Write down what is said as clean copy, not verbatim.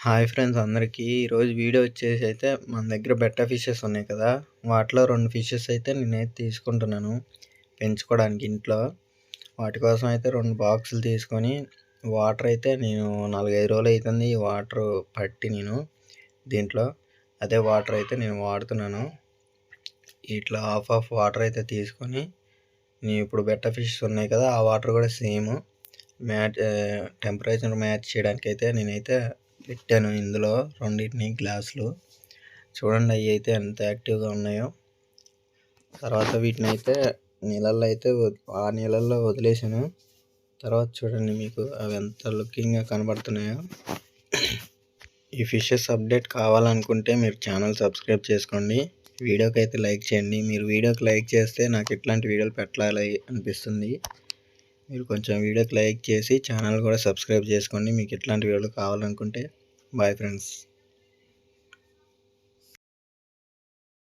Hi friends అందరికీ. ఈరోజు video వచ్చేసి అయితే మన దగ్గర బెట్ట ఫిషెస్ ఉన్నాయి కదా! వాటిలో 2 ఫిషెస్ అయితే నేనైతే తీసుకుంటున్నాను పెంచుకోవడానికి ఇంట్లో. వాటి కోసం అయితే 2 బాక్సులు తీసుకొని వాటర్ అయితే నేను 4, 5 రోజులు అవుతుంది ఈ వాటర్ పట్టి నేను దీంట్లో. అదే వాటర్ అయితే నేను వాడుతున్నాను. ఇట్లా హాఫ్ వాటర్ అయితే తీసుకొని నేను ఇప్పుడు బెట్ట ఫిషెస్ ఉన్నాయి కదా! ఆ వాటర్ కూడా సేమ్ టెంపరేచర్ మ్యాచ్ చేయడానికి అయితే నేనైతే పెట్టాను ఇందులో రెండింటిని గ్లాసులు. చూడండి అవి అయితే ఎంత యాక్టివ్గా ఉన్నాయో. తర్వాత వీటిని అయితే నీళ్ళల్లో అయితే ఆ నీళ్ళల్లో వదిలేసాను. తర్వాత చూడండి మీకు అవి ఎంత లుకింగ్గా కనబడుతున్నాయో. ఈ ఫిషెస్ అప్డేట్ కావాలనుకుంటే మీరు ఛానల్ సబ్స్క్రైబ్ చేసుకోండి. వీడియోకి అయితే లైక్ చేయండి. మీరు వీడియోకి లైక్ చేస్తే నాకు ఇట్లాంటి వీడియోలు పెట్టాలి అనిపిస్తుంది. మీరు కొంచెం వీడియోకి లైక్ చేసి ఛానల్ కూడా సబ్స్క్రైబ్ చేసుకోండి మీకు ఇట్లాంటి వీడియోలు కావాలనుకుంటే. Bye friends.